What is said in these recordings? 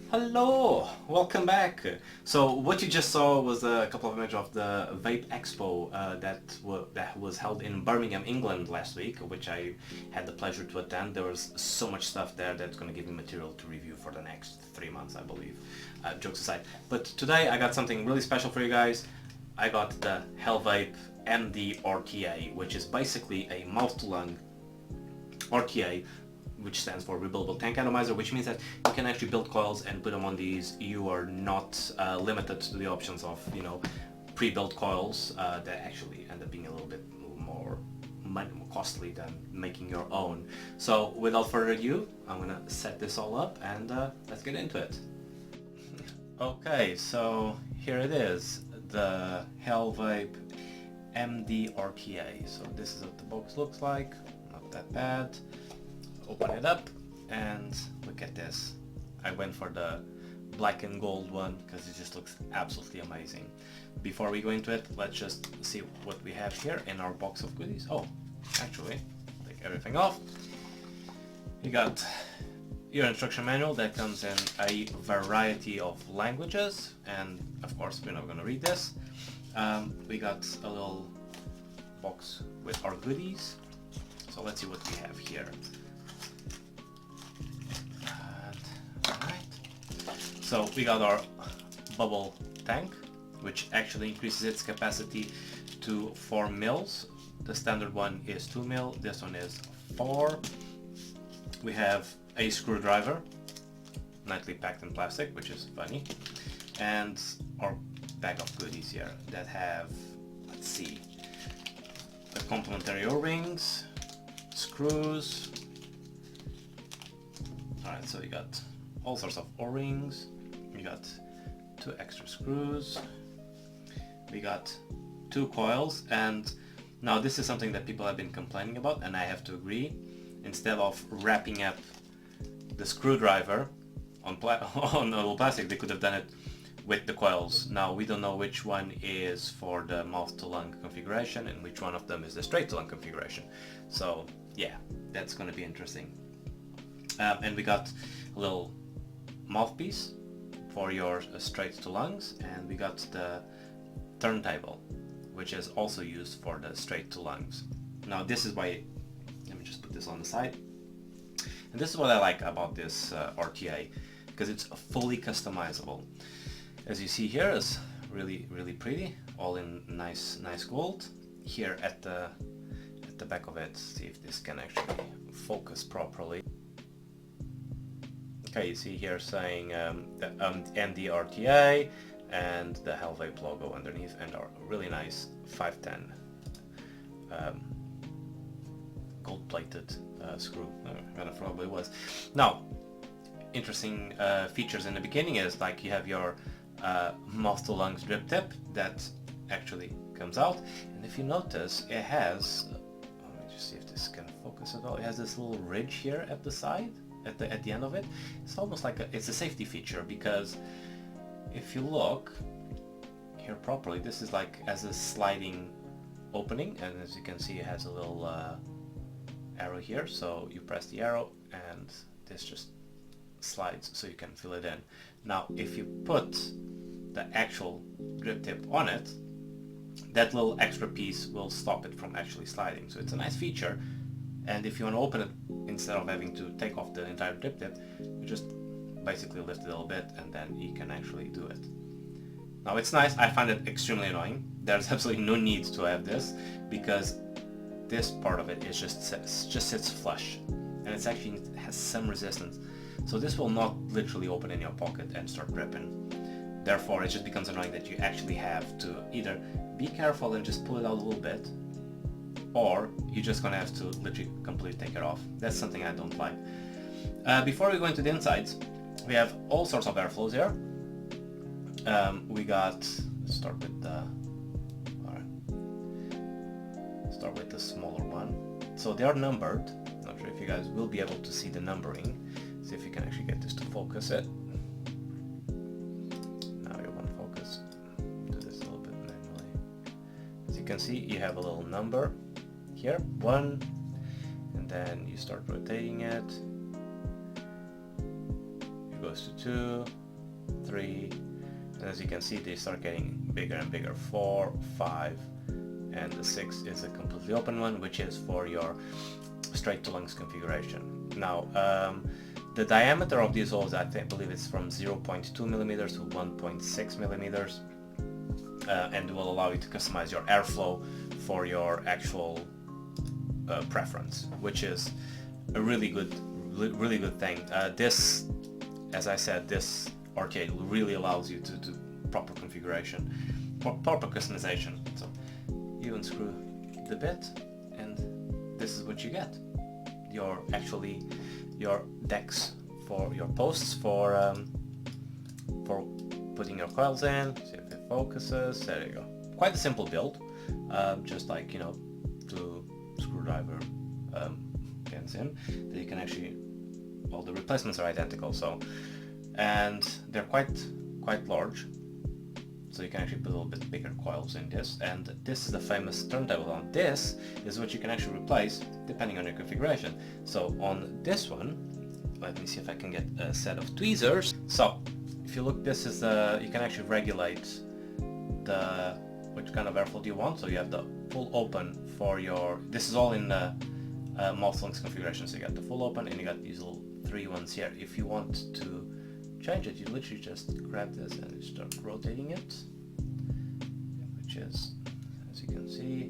Hello, welcome back. So what you just saw was a couple of images of the Vape Expo that was held in Birmingham, England last week, which I had the pleasure to attend. There was so much stuff there that's going to give me material to review for the next 3 months, I believe. Jokes aside. But today I got something really special for you guys. I got the HellVape MD RTA, which is basically a mouth-to-lung RTA, which stands for rebuildable tank atomizer, which means that you can actually build coils and put them on these. You are not limited to the options of, you know, pre-built coils that actually end up being a little bit more costly than making your own. So without further ado, I'm gonna set this all up and let's get into it. Okay, so here it is, the HellVape MD RTA. So this is what the box looks like, not that bad. Open it up and look at this. I went for the black and gold one because it just looks absolutely amazing. Before we go into it, let's just see what we have here in our box of goodies. Oh, actually, take everything off. You got your instruction manual that comes in a variety of languages, and of course we're not going to read this. We got a little box with our goodies. So let's see what we have here. So we got our bubble tank, which actually increases its capacity to 4 mils. The standard one is 2 mil, this one is 4. We have a screwdriver, nicely packed in plastic, which is funny. And our bag of goodies here that have, let's see, the complementary O-rings, screws. Alright, so we got all sorts of O-rings. We got 2 extra screws, we got 2 coils, and now this is something that people have been complaining about, and I have to agree. Instead of wrapping up the screwdriver on on a little plastic, they could have done it with the coils. Now we don't know which one is for the mouth to lung configuration and which one of them is the straight to lung configuration. So yeah, that's going to be interesting. And we got a little mouthpiece for your straight to lungs, and we got the turntable, which is also used for the straight to lungs. Now this is why, let me just put this on the side, and this is what I like about this RTA, because it's fully customizable. As you see here, is really pretty, all in nice gold. Here at the back of it, see if this can actually focus properly. Okay, you see here saying the MD RTA and the HellVape logo underneath, and our really nice 510 gold-plated screw. That probably was. Now, interesting features in the beginning is like you have your mouth to lungs drip tip that actually comes out, and if you notice, it has. Let me just see if this can focus at all. It has this little ridge here at the side. At the end of it, it's almost like it's a safety feature, because if you look here properly, this is like as a sliding opening, and as you can see, it has a little arrow here. So you press the arrow, and this just slides, so you can fill it in. Now, if you put the actual grip tip on it, that little extra piece will stop it from actually sliding. So it's a nice feature. And if you want to open it, instead of having to take off the entire tip, you just basically lift it a little bit and then you can actually do it. Now it's nice, I find it extremely annoying. There's absolutely no need to have this because this part of it is just sits flush, and it actually has some resistance. So this will not literally open in your pocket and start dripping. Therefore it just becomes annoying that you actually have to either be careful and just pull it out a little bit, or you're just gonna have to literally completely take it off. That's something I don't like. Before we go into the insides, we have all sorts of airflows here. We got, let's start with the smaller one. So they are numbered. Not sure if you guys will be able to see the numbering. See if you can actually get this to focus it. Now you want to focus. Do this a little bit manually. As you can see, you have a little number here, 1, and then you start rotating it. It goes to 2, 3, and as you can see, they start getting bigger and bigger. 4, 5, and the 6 is a completely open one, which is for your straight to lungs configuration. Now, the diameter of these holes, I believe it's from 0.2 millimeters to 1.6 millimeters, and will allow you to customize your airflow for your actual preference, which is a really good thing. This, as I said, this RTA really allows you to do proper configuration, proper customization. So you unscrew the bit, and this is what you get. Your decks for your posts for putting your coils in. See if it focuses. There you go. Quite a simple build, just like, you know, 2 screwdriver pins in. That you can actually, all the replacements are identical. So, and they're quite large. So you can actually put a little bit bigger coils in this, and this is the famous turntable. On this is what you can actually replace depending on your configuration. So on this one, let me see if I can get a set of tweezers. So if you look, this is you can actually regulate which kind of airflow do you want. So you have the full open for your, this is all in the mouth lungs configuration. So you got the full open, and you got these little 3 ones here. If you want to change it, you literally just grab this and you start rotating it, which is, as you can see,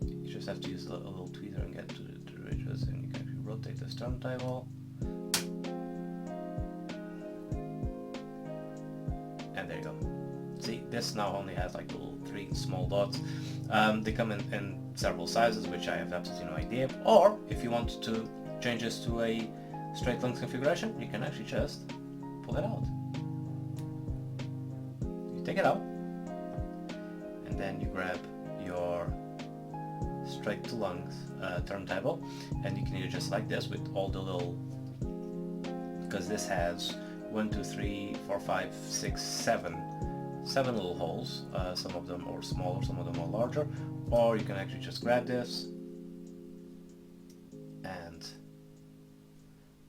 you just have to use a little tweezer and get to the ridges, and you can actually rotate this turntable, and there you go. See, this now only has like little 3 small dots. They come in several sizes, which I have absolutely no idea. Or if you want to change this to a straight lungs configuration, you can actually just pull it out. You take it out, and then you grab your straight to lungs turntable, and you can either just like this with all the little, because this has 1, 2, 3, 4, 5, 6, 7 little holes. Some of them are smaller, some of them are larger. Or you can actually just grab this and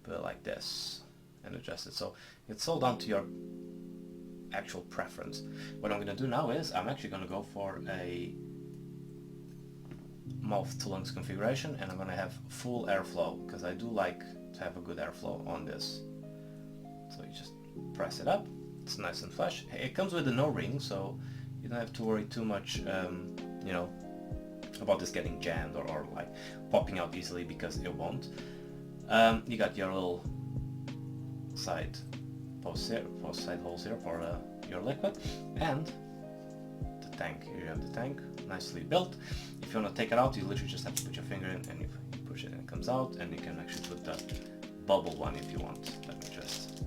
put it like this and adjust it. So it's all down to your actual preference. What I'm going to do now is I'm actually going to go for a mouth to lungs configuration, and I'm going to have full airflow because I do like to have a good airflow on this. So you just press it up. It's nice and flush. It comes with a no ring, so you don't have to worry too much, you know, about this getting jammed or like popping out easily, because it won't. You got your little side post side holes here for your liquid, and the tank. Here you have the tank, nicely built. If you want to take it out, you literally just have to put your finger in, and you push it and it comes out, and you can actually put the bubble one if you want. Let me just,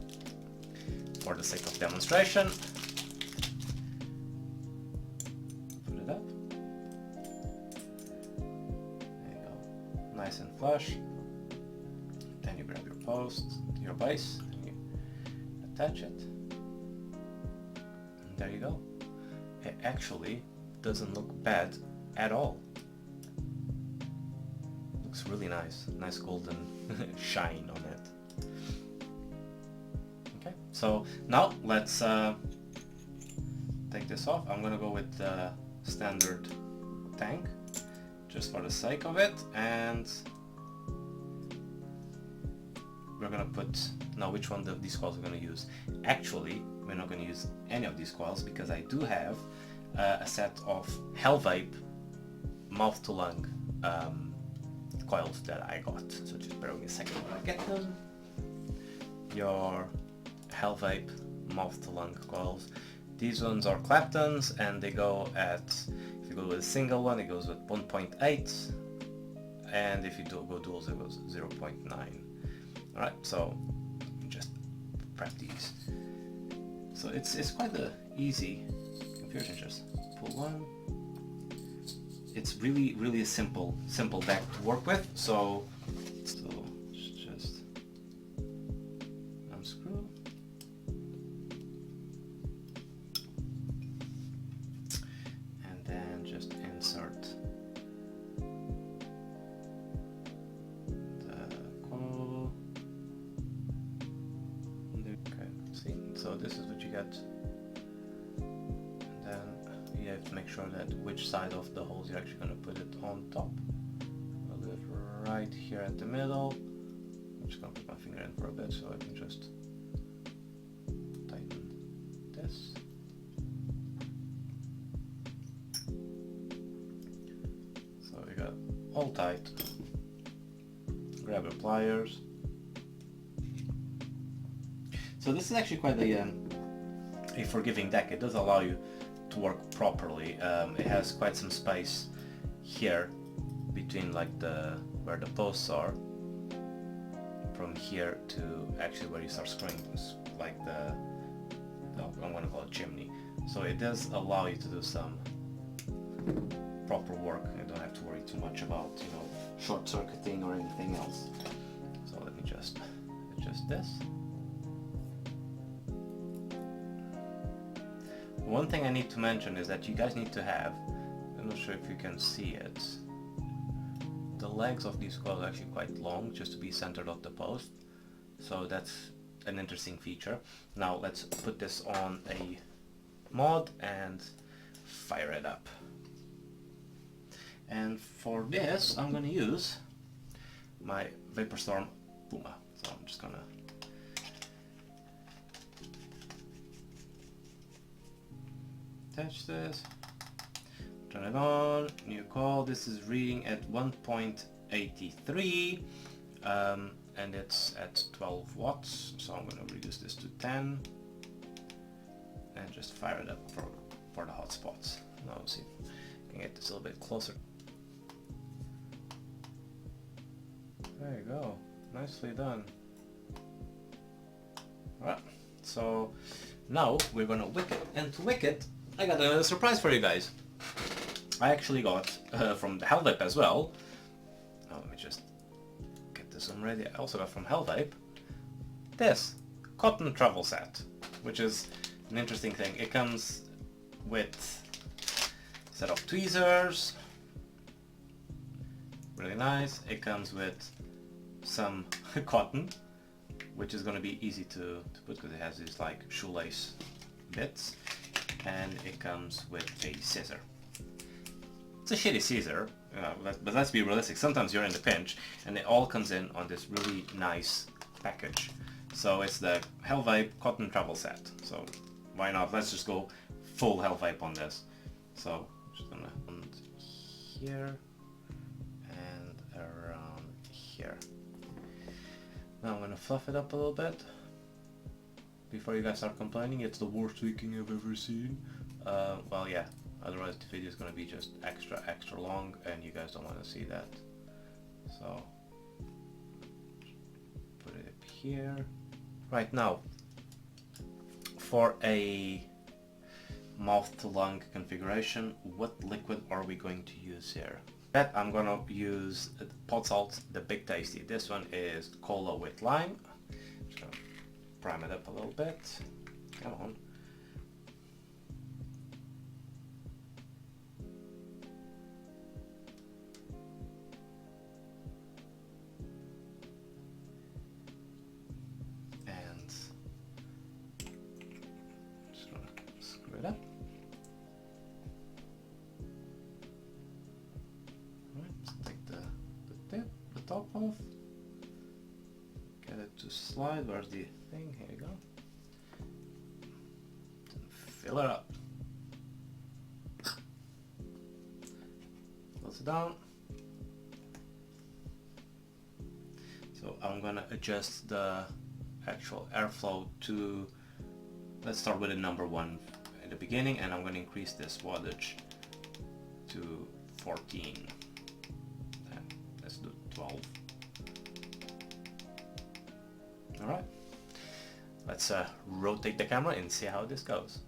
for the sake of demonstration, put it up. There you go, nice and flush. Then you grab your post, your base, and you attach it. And there you go. It actually doesn't look bad at all. Looks really nice, nice golden shine on it. Okay, so now let's take this off. I'm gonna go with the standard tank, just for the sake of it, and we're gonna put, now which one of these coils we're gonna use. Actually, we're not gonna use any of these coils because I do have a set of HellVape mouth to lung coils that I got. So just bear with me a second when I get them. Your HellVape mouth to lung coils. These ones are Claptons and they go at, if you go with a single one it goes with 1.8, and if you go duals it goes 0.9. Alright, so just prep these. So it's quite a easy configuration. Just pull one. It's really a simple deck to work with. So just unscrew. And then just insert the coil. Okay, see, so this is what you get. And then you have to make sure that which side of the holes you're actually going to put it on top. I'll do it right here at the middle. I'm just going to put my finger in for a bit so I can just tighten this. So we got all tight. Grab your pliers. So this is actually quite a forgiving deck. It does allow you to work properly. It has quite some space here between like where the posts are, from here to actually where you start screwing, like I'm going to call it chimney. So it does allow you to do some proper work. You don't have to worry too much about, you know, short circuiting or anything else. So let me just adjust this. One thing I need to mention is that you guys need to have, I'm not sure if you can see it, the legs of these coils are actually quite long, just to be centered off the post. So that's an interesting feature. Now let's put this on a mod and fire it up. And for this I'm going to use my Vaporstorm Puma. So I'm just gonna attach this, turn it on, new coil. This is reading at 1.83 and it's at 12 watts, so I'm going to reduce this to 10 and just fire it up for the hot spots. Now let's see, I can get this a little bit closer. There you go, nicely done. Alright, so now we're going to wick it, and to wick it I got a surprise for you guys. I actually got from the HellVape as well. Oh, let me just get this one ready. I also got from HellVape this cotton travel set, which is an interesting thing. It comes with a set of tweezers, really nice. It comes with some cotton, which is going to be easy to put because it has these like shoelace bits. And it comes with a scissor. It's a shitty scissor, but let's be realistic. Sometimes you're in the pinch, and it all comes in on this really nice package. So it's the HellVape cotton travel set. So why not? Let's just go full HellVape on this. So I'm just gonna put here and around here. Now I'm gonna fluff it up a little bit. Before you guys start complaining, it's the worst wicking I've ever seen. Well, yeah, otherwise the video is going to be just extra long and you guys don't want to see that. So, put it up here. Right now, for a mouth to lung configuration, what liquid are we going to use here? That I'm going to use pot salt, the Big Tasty. This one is cola with lime. So, prime it up a little bit. Come on. And just gonna screw it up. to slide. Where's the thing? Here you go. Fill it up. Close it down. So I'm gonna adjust the actual airflow to, let's start with a number 1 at the beginning, and I'm gonna increase this wattage to 14. And let's do 12. Alright, let's rotate the camera and see how this goes.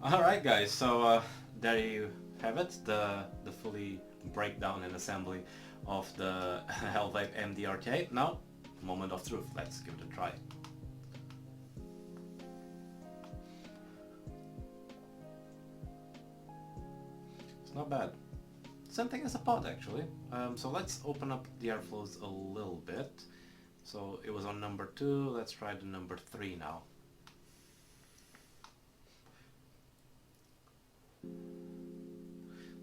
Alright guys, so there you have it, the fully breakdown and assembly of the HellVape MD RTA. Now, moment of truth, let's give it a try. It's not bad. Same thing as a pod actually. So let's open up the airflows a little bit. So it was on number 2, let's try the number 3 now.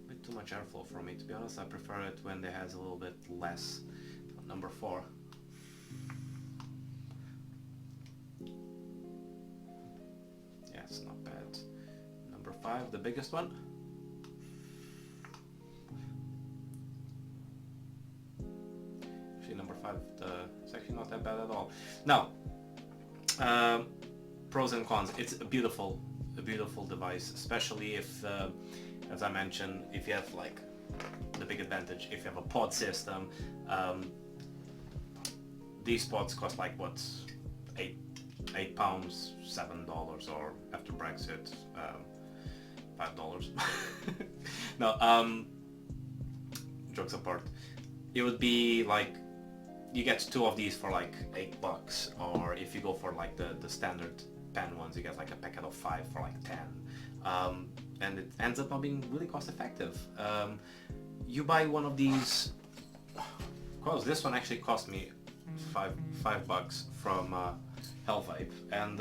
Bit too much airflow for me, to be honest. I prefer it when it has a little bit less. Number 4. Yeah, it's not bad. Number 5, the biggest one. Actually, number 5, it's actually not that bad at all. Now, pros and cons. It's a beautiful device, especially if, as I mentioned, if you have like the big advantage, if you have a pod system. These pods cost like what, £8, $7, or after Brexit, $5. No, jokes apart, it would be like you get 2 of these for like $8, or if you go for like the standard pen ones, you get like a packet of 5 for like 10, and it ends up not being really cost effective. You buy one of these coils. This one actually cost me $5 from HellVape, and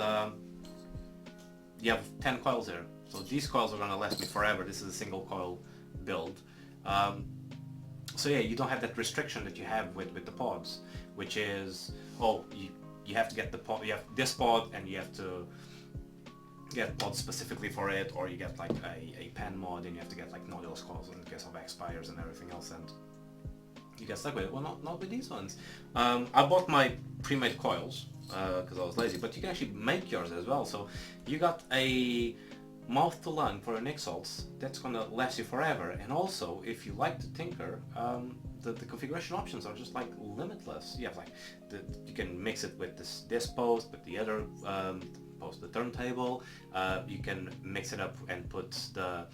you have 10 coils here. So these coils are gonna last me forever. This is a single coil build. So yeah, you don't have that restriction that you have with the pods, which is, oh, you have to get the pod, you have this pod, and you have to get pods specifically for it, or you get like a pen mod and you have to get like nodulus coils in case of expires and everything else, and you get stuck with it. Well, not with these ones. I bought my pre-made coils because I was lazy, but you can actually make yours as well. So you got a mouth to lung for your nic salts that's gonna last you forever, and also if you like to tinker, the configuration options are just like limitless. You have like you can mix it with this post, with the other post, the turntable. You can mix it up and put the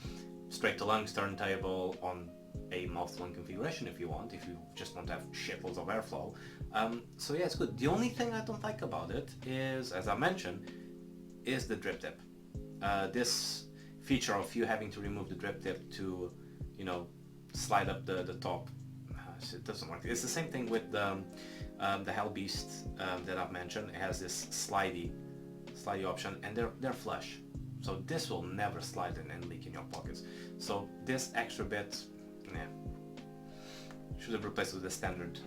straight to lungs turntable on a mouth to lung configuration if you want, if you just want to have shitloads of airflow. So yeah, it's good. The only thing I don't like about it is, as I mentioned, is the drip tip. This feature of you having to remove the drip tip to, you know, slide up the top, it doesn't work. It's the same thing with the Hellbeast that I've mentioned. It has this slidey option, and they're flush, so this will never slide in and leak in your pockets. So this extra bit, yeah, should have replaced with the standard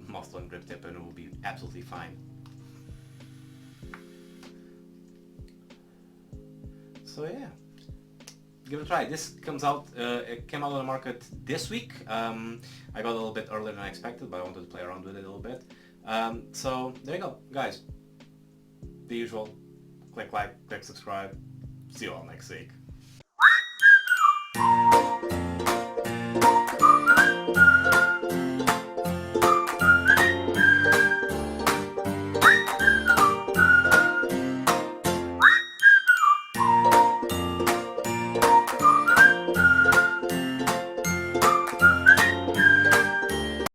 mouth to lung drip tip, and it will be absolutely fine. So yeah, give it a try. This comes out, it came out on the market this week. I got a little bit earlier than I expected, but I wanted to play around with it a little bit. So there you go, guys. The usual, click like, click subscribe. See you all next week.